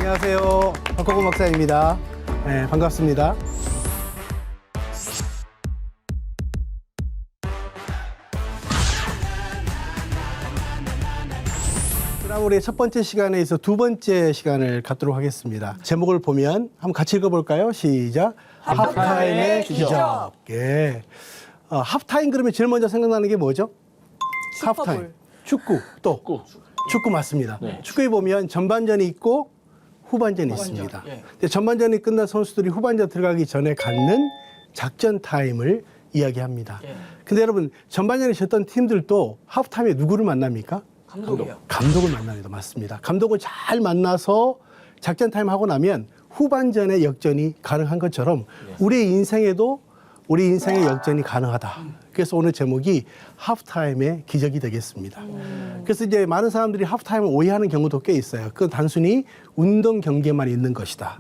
안녕하세요. 박호곤 박사입니다. 네, 반갑습니다. 그럼 우리 첫 번째 시간에 있어 두 번째 시간을 갖도록 하겠습니다. 제목을 보면 한번 같이 읽어볼까요? 시작. 하프타임의 기적. 예. 하프타임 그러면 제일 먼저 생각나는 게 뭐죠? 하프타임. 축구. 또. 축구 맞습니다. 네. 축구에 보면 전반전이 있고 후반전이 있습니다. 예. 근데 전반전이 끝난 선수들이 후반전 들어가기 전에 갖는 작전 타임을 이야기합니다. 예. 근데 여러분 전반전에 졌던 팀들도 하프타임에 누구를 만납니까? 감독이요. 감독을 만납니다. 맞습니다. 감독을 잘 만나서 작전 타임 하고 나면 후반전에 역전이 가능한 것처럼 우리 인생에도 우리 인생의 역전이 가능하다. 그래서 오늘 제목이 하프타임의 기적이 되겠습니다. 그래서 이제 많은 사람들이 하프타임을 오해하는 경우도 꽤 있어요. 그건 단순히 운동 경기에만 있는 것이다.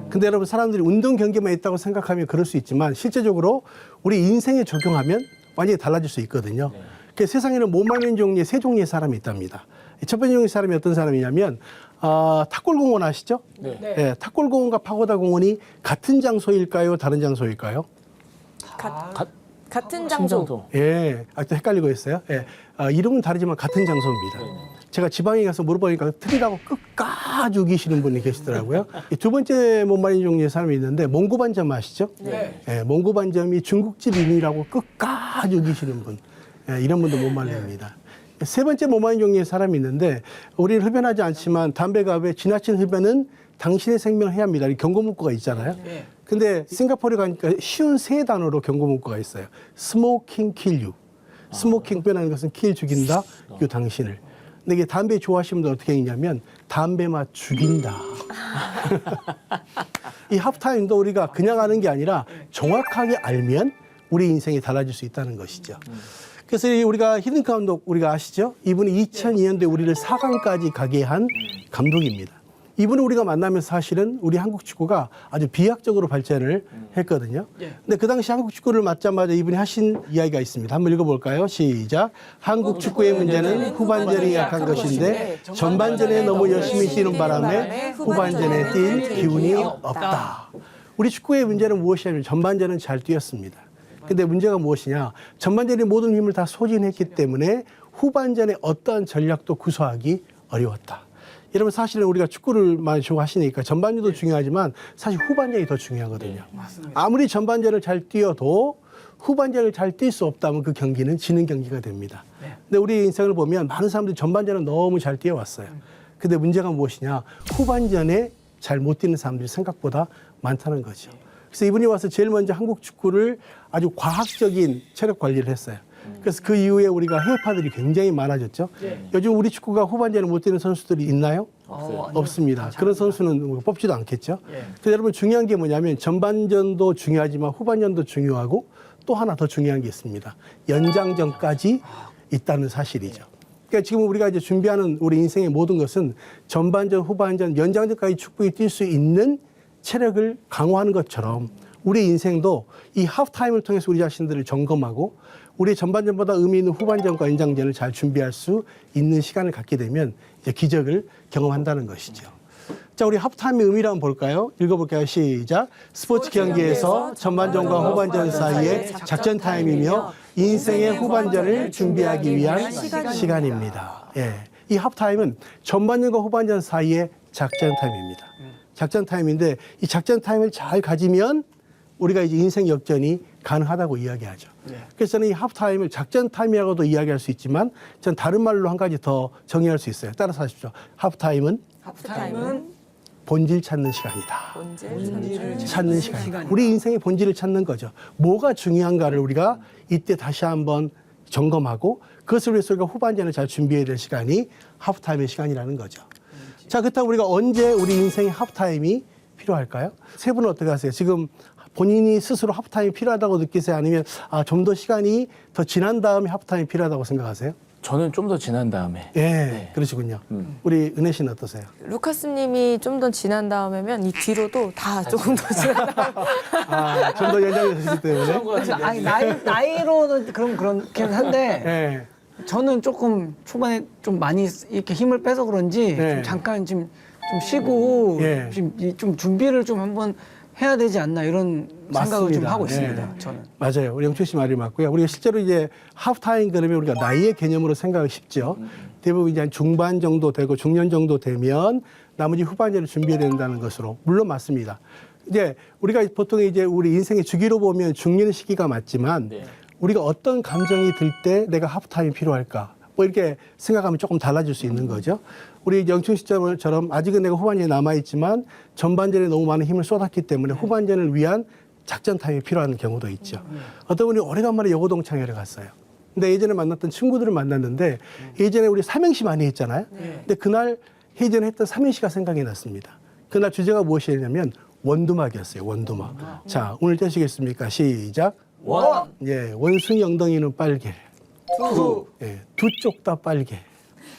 근데 여러분 사람들이 운동 경기만 있다고 생각하면 그럴 수 있지만 실제적으로 우리 인생에 적용하면 완전히 달라질 수 있거든요. 그래서 세상에는 못 마는 종류의 세 종류의 사람이 있답니다. 첫 번째 종류의 사람이 어떤 사람이냐면 탁골공원 아시죠? 네. 네, 탁골공원과 파고다 공원이 같은 장소일까요? 다른 장소일까요? 같은 장소. 예, 아직도 헷갈리고 있어요. 예, 이름은 다르지만 같은 장소입니다. 제가 지방에 가서 물어보니까 틀리다고 끝까지 우기시는 분이 계시더라고요. 두 번째 못 말린 종류의 사람이 있는데 몽고반점 아시죠? 네. 예, 몽고반점이 중국집 이름이라고 끝까지 우기시는 분. 예, 이런 분도 못 말립니다. 세 번째 못 말린 종류의 사람이 있는데 우리는 흡연하지 않지만 담배가 왜 지나친 흡연은 당신의 생명을 해야 합니다. 이 경고 문구가 있잖아요. 근데 싱가포르에 가니까 쉬운 세 단어로 경고 문구가 있어요. 스모킹 kill you. 스모킹 흡연하는 것은 kill 죽인다. 요 당신을. 근데 이게 담배 좋아하시는 분들 어떻게 읽냐면 담배 맛 죽인다. 이 하프타임도 우리가 그냥 하는 게 아니라 정확하게 알면 우리 인생이 달라질 수 있다는 것이죠. 그래서 우리가 히든 감독 우리가 아시죠? 이분이 2002년도에 우리를 4강까지 가게 한 감독입니다. 이분을 우리가 만나면서 사실은 우리 한국 축구가 아주 비약적으로 발전을 했거든요. 근데 그 당시 한국 축구를 맡자마자 이분이 하신 이야기가 있습니다. 한번 읽어볼까요? 시작. 한국 축구의 문제는 후반전이 약한 것인데 전반전에 너무 열심히 뛰는 바람에 후반전에 뛸 기운이 없다. 우리 축구의 문제는 무엇이냐면 전반전은 잘 뛰었습니다. 근데 문제가 무엇이냐? 전반전에 모든 힘을 다 소진했기 때문에 후반전에 어떠한 전략도 구사하기 어려웠다. 여러분 사실은 우리가 축구를 많이 좋아하시니까 전반전도 중요하지만 사실 후반전이 더 중요하거든요. 아무리 전반전을 잘 뛰어도 후반전을 잘 뛸 수 없다면 그 경기는 지는 경기가 됩니다. 근데 우리 인생을 보면 많은 사람들이 전반전은 너무 잘 뛰어왔어요. 근데 문제가 무엇이냐? 후반전에 잘 못 뛰는 사람들이 생각보다 많다는 거죠. 그래서 이분이 와서 제일 먼저 한국 축구를 아주 과학적인 체력 관리를 했어요. 그래서 그 이후에 우리가 해외파들이 굉장히 많아졌죠. 요즘 우리 축구가 후반전에 못 뛰는 선수들이 있나요? 없습니다. 그런 선수는 뽑지도 않겠죠. 그래서 여러분 중요한 게 뭐냐면 전반전도 중요하지만 후반전도 중요하고 또 하나 더 중요한 게 있습니다. 연장전까지 있다는 사실이죠. 그러니까 지금 우리가 이제 준비하는 우리 인생의 모든 것은 전반전, 후반전, 연장전까지 축구에 뛸 수 있는 체력을 강화하는 것처럼 우리 인생도 이 하프타임을 통해서 우리 자신들을 점검하고 우리 전반전보다 의미 있는 후반전과 연장전을 잘 준비할 수 있는 시간을 갖게 되면 이제 기적을 경험한다는 것이죠. 자, 우리 하프타임의 의미를 한번 볼까요? 읽어볼까요? 시작. 스포츠 경기에서 전반전과 후반전 사이의 작전 타임이며 인생의 후반전을 준비하기 위한 시간입니다. 예. 이 하프타임은 전반전과 후반전 사이의 작전 타임입니다. 작전 타임인데 이 작전 타임을 잘 가지면 우리가 이제 인생 역전이 가능하다고 이야기하죠. 그래서 저는 이 하프타임을 작전 타임이라고도 이야기할 수 있지만 전 다른 말로 한 가지 더 정의할 수 있어요. 따라서 하십시오. 하프타임은 본질 찾는 시간이다. 본질 찾는 시간이다. 우리 인생의 본질을 찾는 거죠. 뭐가 중요한가를 우리가 이때 다시 한번 점검하고 그것을 위해서 우리가 후반전을 잘 준비해야 될 시간이 하프타임의 시간이라는 거죠. 자, 그렇다면 우리가 언제 우리 인생의 하프타임이 필요할까요? 세 분은 어떻게 하세요? 지금 본인이 스스로 하프타임이 필요하다고 느끼세요? 아니면 좀 더 시간이 더 지난 다음에 하프타임이 필요하다고 생각하세요? 저는 좀 더 지난 다음에. 네, 그러시군요. 우리 은혜 씨는 어떠세요? 루카스님이 좀 더 지난 다음에면 이 뒤로도 다 조금 더 지난 다음에. 좀 더 연장되셨기 때문에. 아니 나이로는 그렇긴 한데 네. 저는 조금 초반에 좀 많이 이렇게 힘을 빼서 그런지 네. 좀 잠깐 지금 좀 쉬고 예. 좀 준비를 좀 한번 해야 되지 않나 이런 생각을 좀 맞습니다. 하고 있습니다. 예. 저는. 맞아요. 우리 영철 씨 말이 맞고요. 우리가 실제로 이제 하프타임 그러면 우리가 나이의 개념으로 생각하기 쉽죠. 대부분 이제 한 중반 정도 되고 중년 정도 되면 나머지 후반전을 준비해야 된다는 것으로 물론 맞습니다. 이제 우리가 보통 이제 우리 인생의 주기로 보면 중년 시기가 맞지만 네. 우리가 어떤 감정이 들 때 내가 하프타임이 필요할까? 뭐 이렇게 생각하면 조금 달라질 수 있는 거죠. 우리 영춘 시점처럼 아직은 내가 후반전에 남아있지만 전반전에 너무 많은 힘을 쏟았기 때문에 후반전을 위한 작전 타임이 필요한 경우도 있죠. 어떤 분이 오래간만에 여고동창회를 갔어요. 근데 예전에 만났던 친구들을 만났는데 예전에 우리 삼행시 많이 했잖아요. 근데 그날 예전에 했던 삼행시가 생각이 났습니다. 그날 주제가 무엇이었냐면 원두막이었어요. 원두막. 자, 오늘 떼시겠습니까? 시작. 원, 예, 원숭이 엉덩이는 빨개. 투, 예, 두 쪽 다 빨개.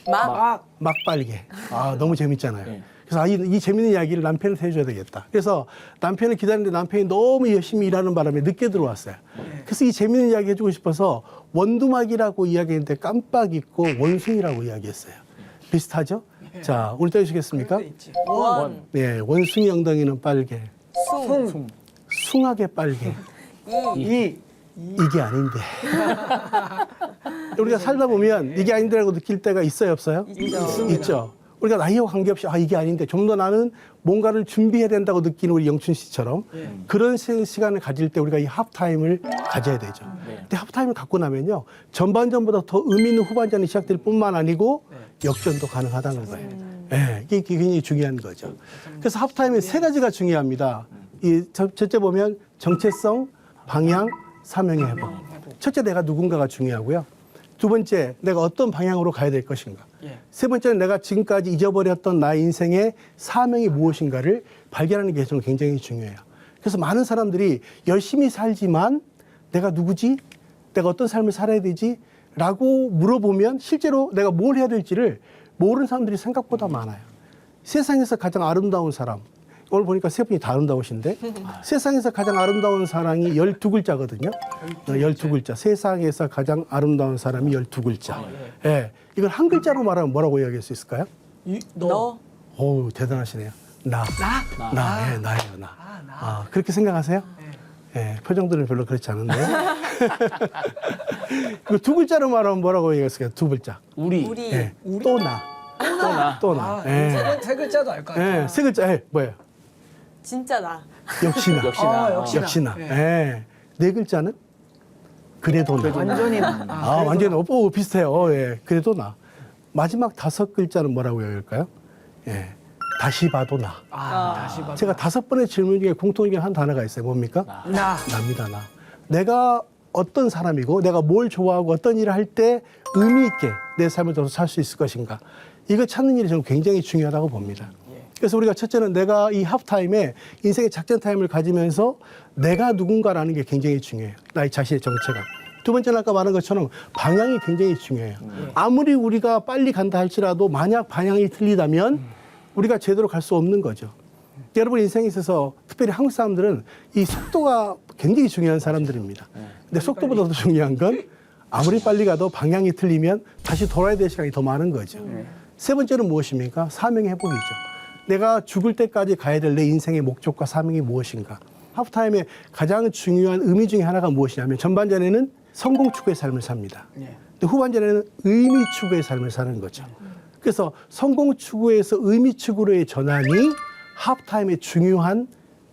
막, 막 빨개. 아, 너무 재밌잖아요. 네. 그래서 이 재밌는 이야기를 남편한테 해줘야 되겠다. 그래서 남편을 기다리는데 남편이 너무 열심히 일하는 바람에 늦게 들어왔어요. 그래서 이 재밌는 이야기 해주고 싶어서 원두막이라고 이야기했는데 깜빡 잊고 원숭이라고 이야기했어요. 비슷하죠? 자, 오늘 떼주시겠습니까? 원, 네, 원숭이 엉덩이는 빨개. 숭, 숭하게 빨개. 이게 아닌데. 우리가 살다 보면 이게 아닌데라고 느낄 때가 있어요, 없어요? 있죠. 우리가 나이와 관계없이 이게 아닌데 좀 더 나는 뭔가를 준비해야 된다고 느끼는 우리 영춘 씨처럼 그런 시간을 가질 때 우리가 이 하프타임을 가져야 되죠. 근데 하프타임을 갖고 나면요. 전반전보다 더 의미 있는 후반전이 시작될 뿐만 아니고 역전도 가능하다는 거예요. 네, 이게 굉장히 중요한 거죠. 그래서 하프타임에 세 가지가 중요합니다. 이 첫째 보면 정체성, 방향, 사명의 회복. 첫째, 내가 누군가가 중요하고요. 두 번째, 내가 어떤 방향으로 가야 될 것인가. 세 번째는 내가 지금까지 잊어버렸던 나의 인생의 사명이 무엇인가를 발견하는 게 저는 굉장히 중요해요. 그래서 많은 사람들이 열심히 살지만 내가 누구지? 내가 어떤 삶을 살아야 되지? 라고 물어보면 실제로 내가 뭘 해야 될지를 모르는 사람들이 생각보다 많아요. 세상에서 가장 아름다운 사람. 오늘 보니까 세 분이 다 아름다우신데 세상에서 가장 아름다운 사람이 12글자거든요. 12글자. 세상에서 가장 아름다운 사람이 12글자. 예. 이걸 한 글자로 말하면 뭐라고 이야기할 수 있을까요? 너, 어우, 대단하시네요. 나. 예, 나예요, 나. 아, 그렇게 생각하세요? 예, 표정들은 별로 그렇지 않은데. 이거 두 글자로 말하면 뭐라고 얘기했을까요? 두 글자. 우리. 예, 또 나. 또 나. 예. 세 글자도 알 것 예, 같아요. 세 글자. 예, 뭐예요? 진짜 나. 역시나. 역시나. 역시나. 예. 네 글자는? 그래도 나. 완전히 완전히 비슷해요. 예. 그래도 나. 마지막 다섯 글자는 뭐라고 얘기할까요? 예. 다시 봐도 나. 다시 봐. 제가 5번의 질문 중에 공통된 한 단어가 있어요. 뭡니까? 나입니다, 나. 내가 어떤 사람이고 내가 뭘 좋아하고 어떤 일을 할 때 의미 있게 내 삶을 더 살 수 있을 것인가. 이거 찾는 일이 저는 굉장히 중요하다고 봅니다. 그래서 우리가 첫째는 내가 이 하프타임에 인생의 작전 타임을 가지면서 내가 누군가라는 게 굉장히 중요해요. 나의 자신의 정체감. 두 번째는 아까 말한 것처럼 방향이 굉장히 중요해요. 아무리 우리가 빨리 간다 할지라도 만약 방향이 틀리다면 우리가 제대로 갈 수 없는 거죠. 여러분 인생에 있어서 특별히 한국 사람들은 이 속도가 굉장히 중요한 사람들입니다. 근데 속도보다 더 중요한 건 아무리 빨리 가도 방향이 틀리면 다시 돌아야 될 시간이 더 많은 거죠. 세 번째는 무엇입니까? 사명의 회복이죠. 내가 죽을 때까지 가야 될 내 인생의 목적과 사명이 무엇인가? 하프타임의 가장 중요한 의미 중에 하나가 무엇이냐면 전반전에는 성공 추구의 삶을 삽니다. 근데 후반전에는 의미 추구의 삶을 사는 거죠. 그래서 성공 추구에서 의미 추구로의 전환이 하프타임의 중요한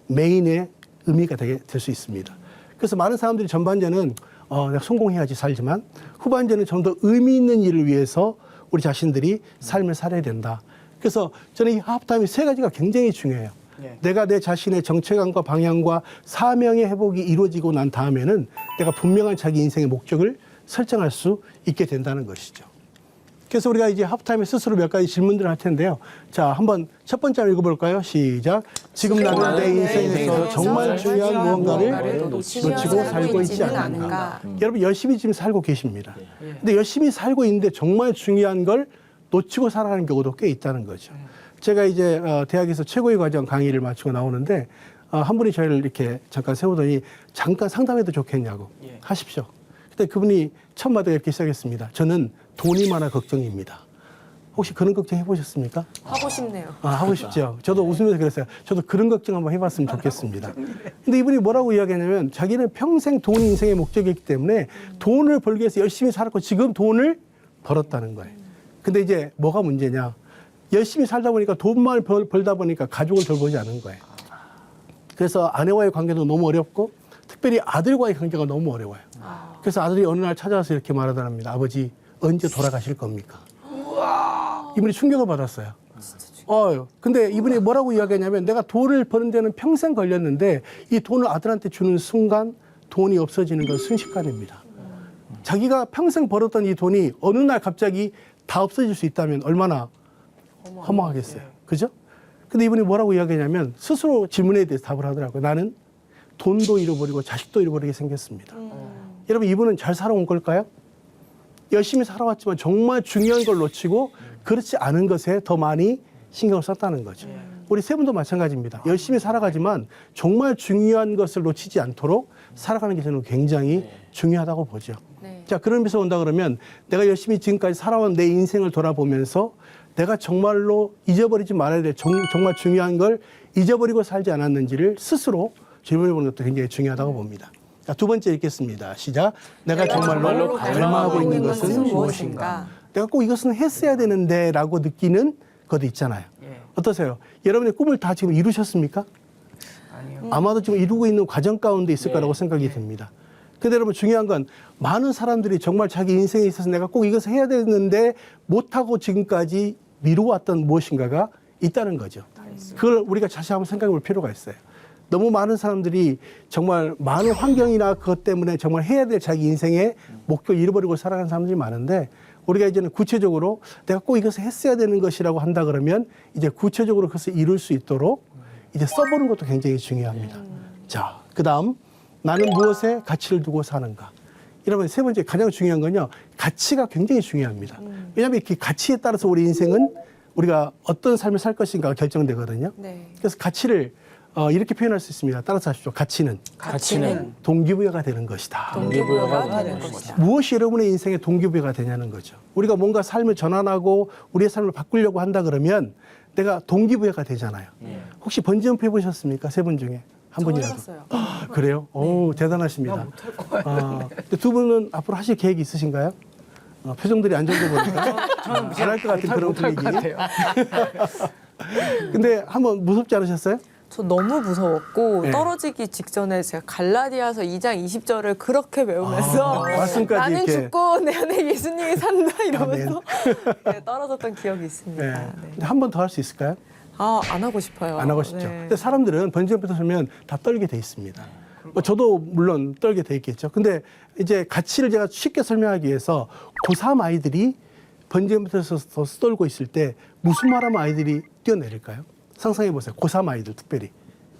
메인의 의미가 될 수 있습니다. 그래서 많은 사람들이 전반전은 내가 성공해야지 살지만 후반전은 좀 더 의미 있는 일을 위해서 우리 자신들이 삶을 살아야 된다. 그래서 저는 이 하프타임의 세 가지가 굉장히 중요해요. 내가 내 자신의 정체감과 방향과 사명의 회복이 이루어지고 난 다음에는 내가 분명한 자기 인생의 목적을 설정할 수 있게 된다는 것이죠. 그래서 우리가 이제 하프타임에 스스로 몇 가지 질문들을 할 텐데요. 자, 한번 첫 번째 한번 읽어볼까요? 시작. 지금 나는 내 인생에서 정말 중요한 무언가를 놓치고 살고 있지 않는가. 여러분 열심히 지금 살고 계십니다. 근데 열심히 살고 있는데 정말 중요한 걸 놓치고 살아가는 경우도 꽤 있다는 거죠. 제가 이제 대학에서 최고의 과정 강의를 마치고 나오는데 한 분이 저희를 이렇게 잠깐 세우더니 잠깐 상담해도 좋겠냐고 하십시오. 그때 그분이 첫 마디가 이렇게 시작했습니다. 저는 돈이 많아 걱정입니다. 혹시 그런 걱정 해보셨습니까? 하고 싶네요. 아, 하고 싶죠. 저도 웃으면서 그랬어요. 저도 그런 걱정 한번 해봤으면 좋겠습니다. 근데 이분이 뭐라고 이야기하냐면 자기는 평생 돈이 인생의 목적이기 때문에 돈을 벌기 위해서 열심히 살았고 지금 돈을 벌었다는 거예요. 근데 이제 뭐가 문제냐. 열심히 살다 보니까 돈만 벌다 보니까 가족을 돌보지 않은 거예요. 그래서 아내와의 관계도 너무 어렵고 특별히 아들과의 관계가 너무 어려워요. 그래서 아들이 어느 날 찾아와서 이렇게 말하더랍니다. 아버지 언제 돌아가실 겁니까? 이분이 충격을 받았어요. 근데 이분이 뭐라고 이야기하냐면 내가 돈을 버는 데는 평생 걸렸는데 이 돈을 아들한테 주는 순간 돈이 없어지는 건 순식간입니다. 자기가 평생 벌었던 이 돈이 어느 날 갑자기 다 없어질 수 있다면 얼마나 허무하겠어요. 그죠? 근데 이분이 뭐라고 이야기하냐면 스스로 질문에 대해서 답을 하더라고요. 나는 돈도 잃어버리고 자식도 잃어버리게 생겼습니다. 여러분 이분은 잘 살아온 걸까요? 열심히 살아왔지만 정말 중요한 걸 놓치고 그렇지 않은 것에 더 많이 신경을 썼다는 거죠. 우리 세 분도 마찬가지입니다. 열심히 살아가지만 정말 중요한 것을 놓치지 않도록 살아가는 게 저는 굉장히 중요하다고 보죠. 네. 자, 그런 의미에서 온다 그러면 내가 열심히 지금까지 살아온 내 인생을 돌아보면서 내가 정말로 잊어버리지 말아야 될 정말 중요한 걸 잊어버리고 살지 않았는지를 스스로 질문해 보는 것도 굉장히 중요하다고 봅니다. 자, 두 번째 읽겠습니다. 시작. 내가 정말로 닮아가고 있는 것은 무엇인가? 내가 꼭 이것은 했어야 되는데 라고 느끼는 것도 있잖아요. 어떠세요? 여러분의 꿈을 다 지금 이루셨습니까? 아니요. 아마도 지금 이루고 있는 과정 가운데 있을 거라고 생각이 듭니다. 근데 여러분 중요한 건 많은 사람들이 정말 자기 인생에 있어서 내가 꼭 이것을 해야 되는데 못하고 지금까지 미루어왔던 무엇인가가 있다는 거죠. 그걸 우리가 다시 한번 생각해 볼 필요가 있어요. 너무 많은 사람들이 정말 많은 환경이나 그것 때문에 정말 해야 될 자기 인생의 목표를 잃어버리고 살아가는 사람들이 많은데 우리가 이제는 구체적으로 내가 꼭 이것을 했어야 되는 것이라고 한다 그러면 이제 구체적으로 그것을 이룰 수 있도록 이제 써보는 것도 굉장히 중요합니다. 자, 그 다음 나는 무엇에 가치를 두고 사는가. 여러분 세 번째 가장 중요한 건요. 가치가 굉장히 중요합니다. 왜냐하면 그 가치에 따라서 우리 인생은 우리가 어떤 삶을 살 것인가가 결정되거든요. 네. 그래서 가치를 이렇게 표현할 수 있습니다. 따라서 하십시오. 가치는 동기부여가 되는 것이다. 동기부여가 되는 것이다. 무엇이 여러분의 인생의 동기부여가 되냐는 거죠. 우리가 뭔가 삶을 전환하고 우리의 삶을 바꾸려고 한다 그러면 내가 동기부여가 되잖아요. 혹시 번지점프 해보셨습니까? 세 분 중에 한 분이라도. 해봤어요. 그래요? 오, 대단하십니다. 두 분은 앞으로 하실 계획이 있으신가요? 표정들이 안 좋은 거 보니까 안 할 것 같은 그런 분위기. 근데 한번 무섭지 않으셨어요? 저 너무 무서웠고 네. 떨어지기 직전에 제가 갈라디아서 2장 20절을 그렇게 외우면서 말씀까지 나는 이렇게. 죽고 내 안에 예수님이 산다 이러면서 네, 떨어졌던 기억이 있습니다. 네. 네. 근데 한 번 더 할 수 있을까요? 안 하고 싶어요. 안 하고 싶죠. 네. 근데 사람들은 번지점프에서 서면 다 떨게 돼 있습니다. 뭐 저도 물론 떨게 돼 있겠죠. 근데 이제 가치를 제가 쉽게 설명하기 위해서 고3 아이들이 번지점프에서 떨고 있을 때 무슨 말하면 아이들이 뛰어내릴까요? 상상해 보세요. 고3 아이들 특별히.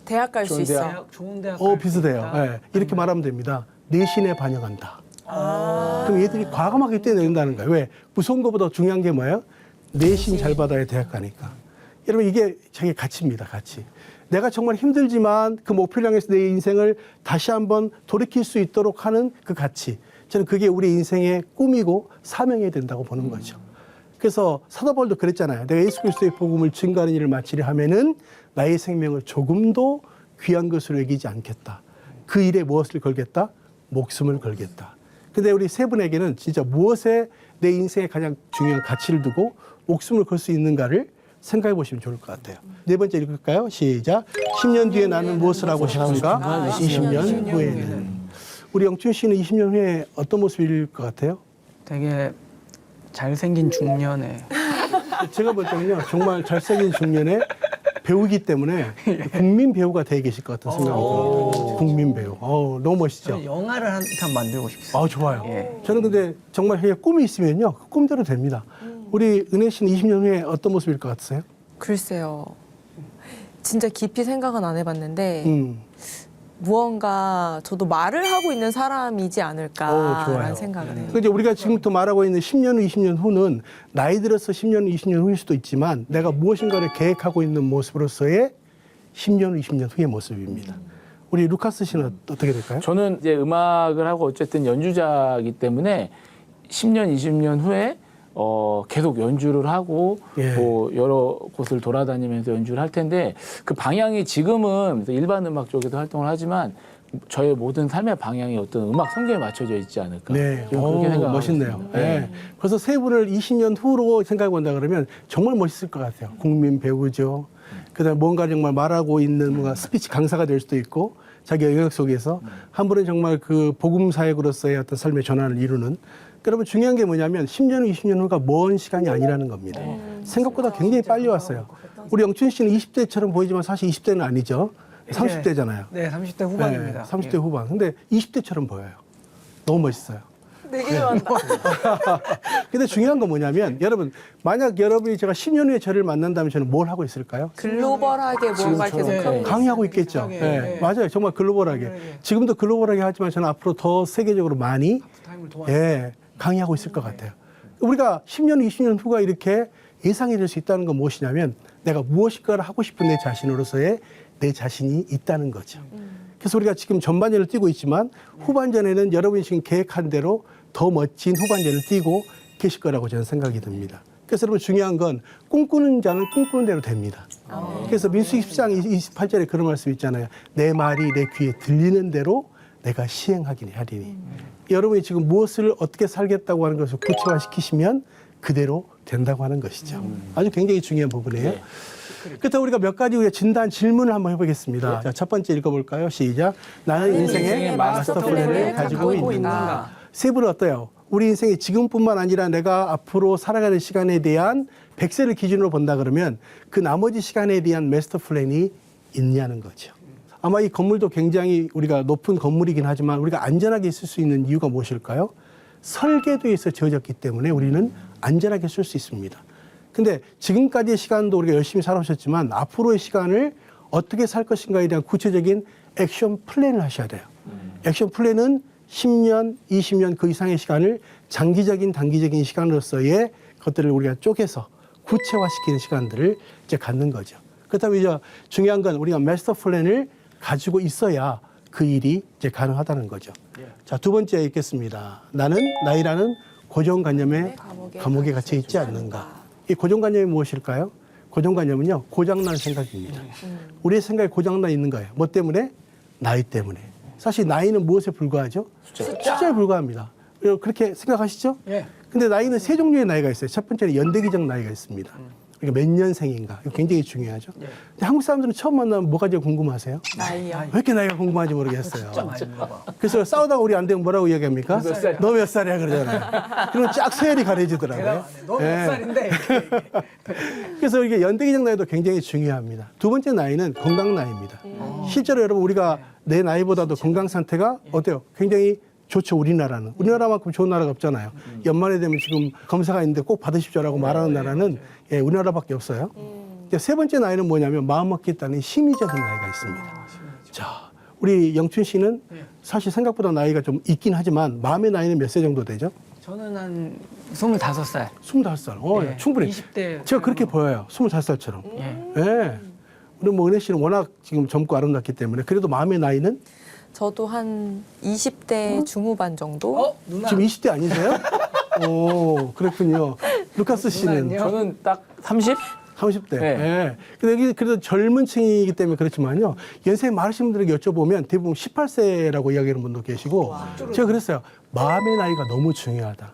대학 갈 수 좋은 있어요. 대학, 좋은 대학. 비슷해요. 네. 이렇게 말하면 됩니다. 내신에 반영한다. 그럼 얘들이 과감하게 뛰어내린다는 거예요. 왜? 무서운 것보다 중요한 게 뭐예요? 내신 잘 받아야 대학 가니까. 여러분 이게 자기 가치입니다. 가치. 내가 정말 힘들지만 그 목표를 향해서 내 인생을 다시 한번 돌이킬 수 있도록 하는 그 가치. 저는 그게 우리 인생의 꿈이고 사명이 된다고 보는 거죠. 그래서 사도 바울도 그랬잖아요. 내가 예수 그리스도의 복음을 증거하는 일을 마치려 하면은 나의 생명을 조금도 귀한 것으로 여기지 않겠다. 그 일에 무엇을 걸겠다? 목숨을 걸겠다. 근데 우리 세 분에게는 진짜 무엇에 내 인생에 가장 중요한 가치를 두고 목숨을 걸 수 있는가를 생각해 보시면 좋을 것 같아요. 네 번째 읽을까요? 시작. 10년 뒤에 나는 무엇을 하고 싶은가? 20년 후에는. 우리 영춘 씨는 20년 후에 어떤 모습일 것 같아요? 되게 잘생긴 중년에 제가 볼 때는요, 정말 잘생긴 중년에 배우기 때문에 국민 배우가 되어 계실 것 같은 생각이 듭니다. 국민 배우. 너무 멋있죠? 저는 영화를 한 편 만들고 싶어요. 좋아요. 예. 저는 근데 정말 꿈이 있으면요, 그 꿈대로 됩니다. 우리 은혜 씨는 20년 후에 어떤 모습일 것 같으세요? 글쎄요. 진짜 깊이 생각은 안 해봤는데 무언가 저도 말을 하고 있는 사람이지 않을까라는 좋아요. 생각을 해요. 이제 우리가 지금부터 말하고 있는 10년 후, 20년 후는 나이 들어서 10년 후, 20년 후일 수도 있지만 내가 무엇인가를 계획하고 있는 모습으로서의 10년 후, 20년 후의 모습입니다. 우리 루카스 씨는 어떻게 될까요? 저는 이제 음악을 하고 어쨌든 연주자이기 때문에 10년, 20년 후에 계속 연주를 하고 예. 뭐 여러 곳을 돌아다니면서 연주를 할 텐데 그 방향이 지금은 일반 음악 쪽에도 활동을 하지만 저의 모든 삶의 방향이 어떤 음악 성경에 맞춰져 있지 않을까. 네, 저는 그렇게 생각하고 멋있네요. 있습니다. 네. 그래서 세 분을 20년 후로 생각해 본다 그러면 정말 멋있을 것 같아요. 국민 배우죠. 그다음에 뭔가 정말 말하고 있는 뭔가 스피치 강사가 될 수도 있고 자기 영역 속에서 한 분은 정말 그 복음 사역으로서의 어떤 삶의 전환을 이루는. 여러분 중요한 게 뭐냐면 10년 후, 20년 후가 먼 시간이 아니라는 겁니다. 생각보다 굉장히 빨리 왔어요. 우리 영춘 씨는 20대처럼 보이지만 사실 20대는 아니죠. 30대잖아요. 네, 30대 후반입니다. 네, 30대 후반. 근데 20대처럼 보여요. 너무 멋있어요. 되게 좋아한다. 근데 중요한 건 뭐냐면 여러분 만약 여러분이 제가 10년 후에 저를 만난다면 저는 뭘 하고 있을까요? 글로벌하게 뭔가 계속 네. 하고 강의하고 있겠죠. 하게, 네, 네. 맞아요. 정말 글로벌하게. 지금도 글로벌하게 하지만 저는 앞으로 더 세계적으로 많이 타임을 도와. 예, 강의하고 있을 것 같아요. 우리가 10년, 20년 후가 이렇게 예상이 될 수 있다는 건 무엇이냐면 내가 무엇인가를 하고 싶은 내 자신으로서의 내 자신이 있다는 거죠. 그래서 우리가 지금 전반전을 뛰고 있지만 후반전에는 여러분이 지금 계획한 대로 더 멋진 후반전을 뛰고 계실 거라고 저는 생각이 듭니다. 그래서 여러분 중요한 건 꿈꾸는 자는 꿈꾸는 대로 됩니다. 그래서 민수기 10장 28절에 그런 말씀 있잖아요. 내 말이 내 귀에 들리는 대로 내가 시행하긴 하리니. 여러분이 지금 무엇을 어떻게 살겠다고 하는 것을 구체화시키시면 그대로 된다고 하는 것이죠. 아주 굉장히 중요한 부분이에요. 네. 그렇다고 우리가 몇 가지 우리가 진단 질문을 한번 해보겠습니다. 자, 첫 번째 읽어볼까요? 시작. 나는 인생의 마스터 플랜을 가지고 있는가? 세 분은 어때요? 우리 인생이 지금뿐만 아니라 내가 앞으로 살아가는 시간에 대한 100세를 기준으로 본다 그러면 그 나머지 시간에 대한 마스터 플랜이 있냐는 거죠. 아마 이 건물도 굉장히 우리가 높은 건물이긴 하지만 우리가 안전하게 있을 수 있는 이유가 무엇일까요? 설계도에서 지어졌기 때문에 우리는 안전하게 쓸 수 있습니다. 근데 지금까지의 시간도 우리가 열심히 살아오셨지만 앞으로의 시간을 어떻게 살 것인가에 대한 구체적인 액션 플랜을 하셔야 돼요. 액션 플랜은 10년, 20년 그 이상의 시간을 장기적인, 단기적인 시간으로서의 것들을 우리가 쪼개서 구체화시키는 시간들을 이제 갖는 거죠. 그렇다면 이제 중요한 건 우리가 마스터 플랜을 가지고 있어야 그 일이 이제 가능하다는 거죠. 자, 두 번째 읽겠습니다. 나는 나이라는 고정관념에 감옥에 갇혀 있지 않는가. 이 고정관념이 무엇일까요? 고정관념은요, 고장난 생각입니다. 우리의 생각이 고장나 있는 거예요. 뭐 때문에? 나이 때문에. 사실 나이는 무엇에 불과하죠? 숫자에 불과합니다. 그렇게 생각하시죠? 예. 근데 나이는 세 종류의 나이가 있어요. 첫 번째는 연대기적 나이가 있습니다. 그러니까 몇 년생인가. 이거 굉장히 중요하죠. 근데 한국 사람들은 처음 만나면 뭐가 제일 궁금하세요? 나이요. 왜 이렇게 나이가 궁금한지 모르겠어요. 진짜 많이 물어봐. 그래서 싸우다가 우리 안 되면 뭐라고 이야기합니까? 몇 살이야? 너 몇 살이야 그러잖아요. 그러면 쫙 서열이 가려지더라고요. 너몇 예. 살인데? 그래서 이게 연대기적 나이도 굉장히 중요합니다. 두 번째 나이는 건강 나이입니다. 실제로 여러분 우리가 내 나이보다도 건강 상태가 어때요? 굉장히 좋죠. 우리나라만큼 좋은 나라가 없잖아요. 연말에 되면 지금 검사가 있는데 꼭 받으십시오라고 말하는 나라는 예, 우리나라밖에 없어요. 이제 세 번째 나이는 뭐냐면 마음 먹겠다는 심리적인 나이가 있습니다. 자, 우리 영춘 씨는 사실 생각보다 나이가 좀 있긴 하지만 마음의 나이는 몇 세 정도 되죠? 저는 한 25살. 25살. 예, 충분히. 20대 제가 그렇게 보여요. 25살처럼. 예. 예. 우리 뭐 은혜 씨는 워낙 지금 젊고 아름답기 때문에 그래도 마음의 나이는 저도 한 20대 중후반 정도? 누나. 지금 20대 아니세요? 오, 그렇군요. 루카스 씨는 누나는요? 저는 딱 30? 30대. 네. 예. 근데 여기 그래도 젊은 층이기 때문에 그렇지만요. 연세 많으신 분들에게 여쭤보면 대부분 18세라고 이야기하는 분도 계시고 제가 그랬어요. 마음의 나이가 너무 중요하다.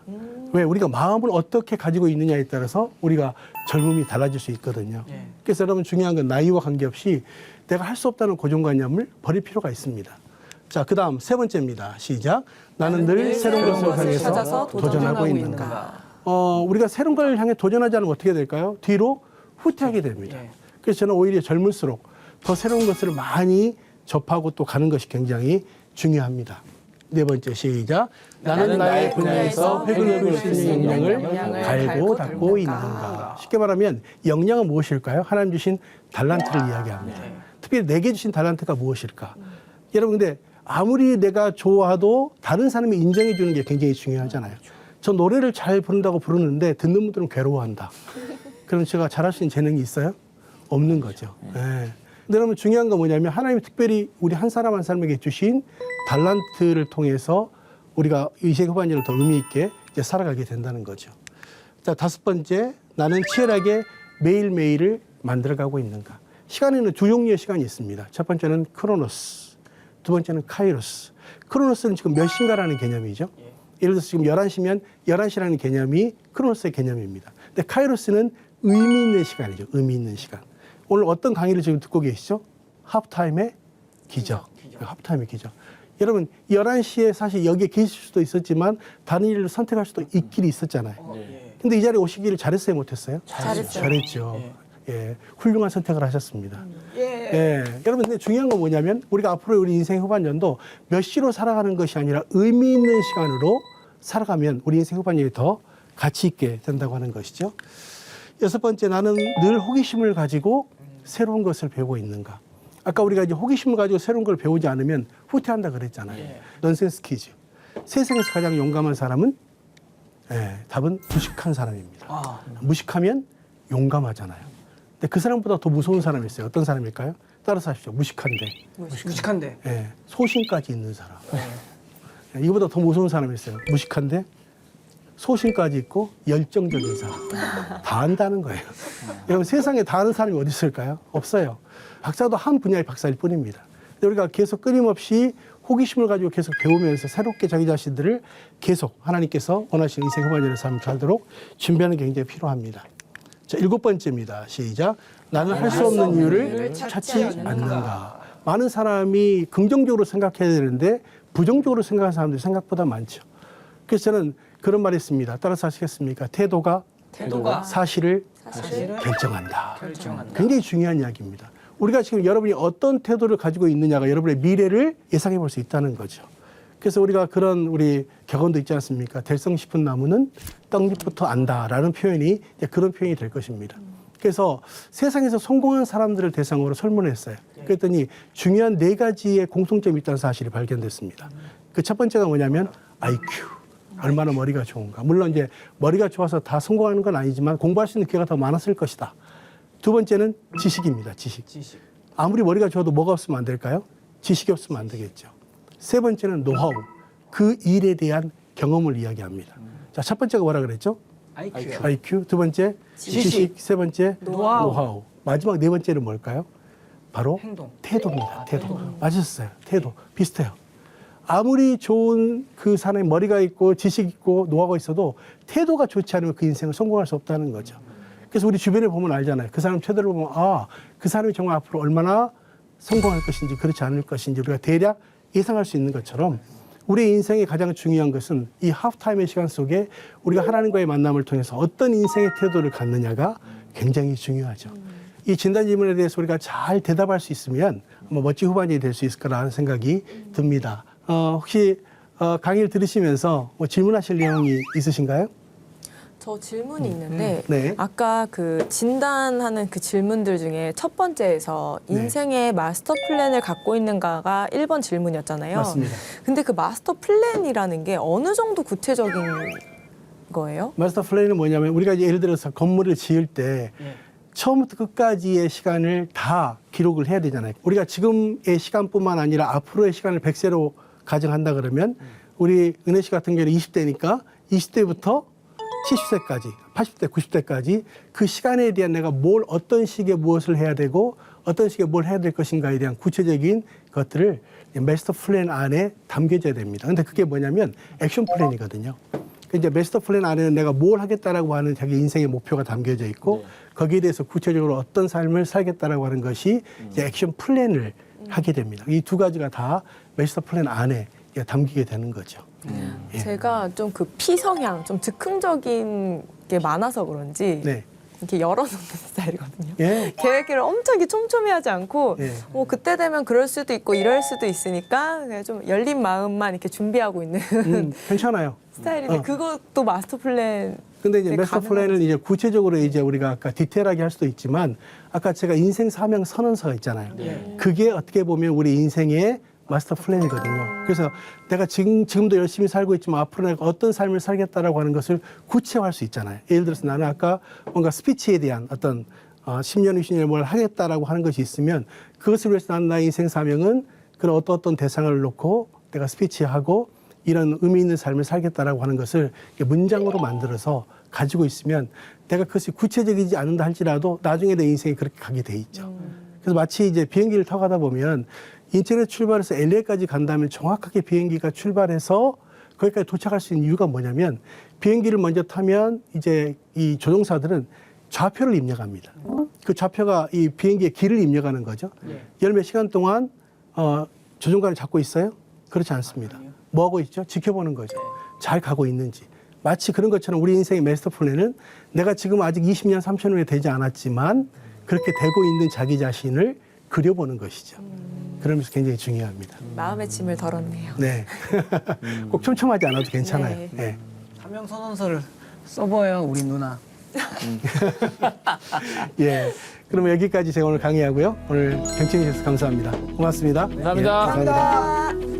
왜? 우리가 마음을 어떻게 가지고 있느냐에 따라서 우리가 젊음이 달라질 수 있거든요. 예. 그래서 여러분 중요한 건 나이와 관계없이 내가 할 수 없다는 고정관념을 버릴 필요가 있습니다. 자, 그 다음 세 번째입니다. 시작. 나는 늘 새로운 것을 향해서 찾아서 도전하고 있는가. 우리가 새로운 걸 향해 도전하지 않으면 어떻게 될까요? 뒤로 후퇴하게 됩니다. 예. 그래서 저는 오히려 젊을수록 더 새로운 것을 많이 접하고 또 가는 것이 굉장히 중요합니다. 네 번째 시작. 나는 나의 분야에서 획을 그을 수 있는 역량을 갈고 닦고 있는가. 쉽게 말하면 역량은 무엇일까요? 하나님 주신 달란트를 이야기합니다. 특별히 내게 주신 달란트가 무엇일까? 여러분 근데 아무리 내가 좋아도 다른 사람이 인정해 주는 게 굉장히 중요하잖아요. 저 노래를 잘 부른다고 부르는데 듣는 분들은 괴로워한다. 그럼 제가 잘할 수 있는 재능이 있어요? 없는 거죠. 예. 근데 여러분 중요한 건 뭐냐면 하나님이 특별히 우리 한 사람 한 사람에게 주신 달란트를 통해서 우리가 이 세계 후반전을 더 의미 있게 이제 살아가게 된다는 거죠. 자, 5번째, 나는 치열하게 매일매일을 만들어가고 있는가. 시간에는 두 종류의 시간이 있습니다. 첫 번째는 크로노스, 두 번째는 카이로스. 크로노스는 지금 몇 시인가라는 개념이죠. 예를 들어서 지금 11시면 11시라는 개념이 크로노스의 개념입니다. 근데 카이로스는 의미 있는 시간이죠. 의미 있는 시간. 오늘 어떤 강의를 지금 듣고 계시죠? 하프타임의 기적. 하프타임의 기적. 여러분 11시에 사실 여기에 계실 수도 있었지만 다른 일을 선택할 수도 있길이 있었잖아요. 근데 이 자리에 오시기를 잘했어요, 못했어요? 잘했어요. 잘했죠. 예, 훌륭한 선택을 하셨습니다. 예, 여러분 근데 중요한 건 뭐냐면 우리가 앞으로 우리 인생 후반전도 몇 시로 살아가는 것이 아니라 의미 있는 시간으로 살아가면 우리 인생 후반전이 더 가치 있게 된다고 하는 것이죠. 6번째, 나는 늘 호기심을 가지고 새로운 것을 배우고 있는가. 아까 우리가 이제 호기심을 가지고 새로운 걸 배우지 않으면 후퇴한다 그랬잖아요. 넌센스 퀴즈. 세상에서 가장 용감한 사람은 답은 무식한 사람입니다. 무식하면 용감하잖아요. 근데 그 사람보다 더 무서운 사람이 있어요. 어떤 사람일까요? 따라서 하십시오. 무식한데. 무식한데. 소신까지 있는 사람. 이거보다 더 무서운 사람이 있어요. 무식한데 소신까지 있고 열정적인 사람. 다 안다는 거예요. 여러분 세상에 다 아는 사람이 어디 있을까요? 없어요. 박사도 한 분야의 박사일 뿐입니다. 근데 우리가 계속 끊임없이 호기심을 가지고 계속 배우면서 새롭게 자기 자신들을 계속 하나님께서 원하시는 인생 후반전의 삶을 살도록 준비하는 게 굉장히 필요합니다. 자, 7번째입니다. 시작. 나는 할 수 없는 이유를 찾지 않는가. 많은 사람이 긍정적으로 생각해야 되는데 부정적으로 생각하는 사람들이 생각보다 많죠. 그래서 저는 그런 말이 있습니다. 따라서 하시겠습니까? 태도가 사실을 결정한다. 굉장히 중요한 이야기입니다. 우리가 지금 여러분이 어떤 태도를 가지고 있느냐가 여러분의 미래를 예상해 볼 수 있다는 거죠. 그래서 우리가 그런 우리 격언도 있지 않습니까? 될성 싶은 나무는 떡잎부터 안다라는 표현이 이제 그런 표현이 될 것입니다. 그래서 세상에서 성공한 사람들을 대상으로 설문했어요. 그랬더니 중요한 4가지의 공통점이 있다는 사실이 발견됐습니다. 그 첫 번째가 뭐냐면 IQ. 얼마나 머리가 좋은가. 물론 이제 머리가 좋아서 다 성공하는 건 아니지만 공부할 수 있는 기회가 더 많았을 것이다. 두 번째는 지식입니다. 지식. 아무리 머리가 좋아도 뭐가 없으면 안 될까요? 지식이 없으면 안 되겠죠. 세 번째는 노하우. 그 일에 대한 경험을 이야기합니다. 자, 첫 번째가 뭐라 그랬죠? IQ. 두 번째 지식. 세 번째 노하우. 마지막 4번째는 뭘까요? 바로 태도입니다. 태도. 맞았어요. 태도. 비슷해요. 아무리 좋은 그 사람의 머리가 있고 지식 있고 노하우가 있어도 태도가 좋지 않으면 그 인생을 성공할 수 없다는 거죠. 그래서 우리 주변에 보면 알잖아요. 그 사람 태도를 보면 그 사람이 정말 앞으로 얼마나 성공할 것인지 그렇지 않을 것인지 우리가 대략 예상할 수 있는 것처럼 우리의 인생의 가장 중요한 것은 이 하프타임의 시간 속에 우리가 하나님과의 만남을 통해서 어떤 인생의 태도를 갖느냐가 굉장히 중요하죠. 이 진단 질문에 대해서 우리가 잘 대답할 수 있으면 멋진 후반전이 될 수 있을 거라는 생각이 듭니다. 혹시 강의를 들으시면서 질문하실 내용이 있으신가요? 저 질문이 있는데 네. 아까 그 진단하는 그 질문들 중에 첫 번째에서 네. 인생의 마스터 플랜을 갖고 있는가가 1번 질문이었잖아요. 맞습니다. 근데 그 마스터 플랜이라는 게 어느 정도 구체적인 거예요? 마스터 플랜은 뭐냐면 우리가 이제 예를 들어서 건물을 지을 때 처음부터 끝까지의 시간을 다 기록을 해야 되잖아요. 우리가 지금의 시간뿐만 아니라 앞으로의 시간을 100세로 가정한다 그러면 우리 은혜 씨 같은 경우는 20대니까 20대부터 70세까지, 80대, 90대까지 그 시간에 대한 내가 어떤 시기에 무엇을 해야 되고 어떤 시기에 뭘 해야 될 것인가에 대한 구체적인 것들을 마스터 플랜 안에 담겨져야 됩니다. 근데 그게 뭐냐면 액션 플랜이거든요. 이제 마스터 플랜 안에는 내가 뭘 하겠다라고 하는 자기 인생의 목표가 담겨져 있고 거기에 대해서 구체적으로 어떤 삶을 살겠다라고 하는 것이 이제 액션 플랜을 하게 됩니다. 이 두 가지가 다 마스터 플랜 안에 담기게 되는 거죠. 예. 제가 좀 그 피성향, 좀 즉흥적인 게 많아서 그런지 네. 이렇게 열어놓는 스타일이거든요. 예. 계획을 엄청 이렇게 촘촘히하지 않고 예. 뭐 그때 되면 그럴 수도 있고 이럴 수도 있으니까 그냥 좀 열린 마음만 이렇게 준비하고 있는 괜찮아요. 스타일인데 그것도 마스터 플랜. 근데 이제 네, 마스터 플랜을 이제 구체적으로 이제 우리가 아까 디테일하게 할 수도 있지만 아까 제가 인생 사명 선언서가 있잖아요. 그게 어떻게 보면 우리 인생의 마스터 플랜이거든요. 그래서 내가 지금도 열심히 살고 있지만 앞으로 내가 어떤 삶을 살겠다라고 하는 것을 구체화할 수 있잖아요. 예를 들어서 나는 아까 뭔가 스피치에 대한 어떤 10년, 20년 뭘 하겠다라고 하는 것이 있으면 그것을 위해서 나는 나의 인생 사명은 그런 어떤 대상을 놓고 내가 스피치하고 이런 의미 있는 삶을 살겠다라고 하는 것을 문장으로 만들어서 가지고 있으면 내가 그것이 구체적이지 않는다 할지라도 나중에 내 인생이 그렇게 가게 돼 있죠. 그래서 마치 이제 비행기를 타고 가다 보면 인천에서 출발해서 LA까지 간다면 정확하게 비행기가 출발해서 거기까지 도착할 수 있는 이유가 뭐냐면 비행기를 먼저 타면 이제 이 조종사들은 좌표를 입력합니다. 그 좌표가 이 비행기의 길을 입력하는 거죠. 열 몇 시간 동안 조종관을 잡고 있어요? 그렇지 않습니다. 뭐 하고 있죠? 지켜보는 거죠. 잘 가고 있는지. 마치 그런 것처럼 우리 인생의 마스터 플랜은 내가 지금 아직 20년, 30년이 되지 않았지만 그렇게 되고 있는 자기 자신을 그려보는 것이죠. 그러면서 굉장히 중요합니다. 마음의 짐을 덜었네요. 네. 꼭 촘촘하지 않아도 괜찮아요. 네. 네. 사명 선언서를 써봐요, 우리 누나. 예. 그러면 여기까지 제가 오늘 강의하고요. 오늘 경청해 주셔서 감사합니다. 고맙습니다. 감사합니다. 예, 감사합니다. 감사합니다.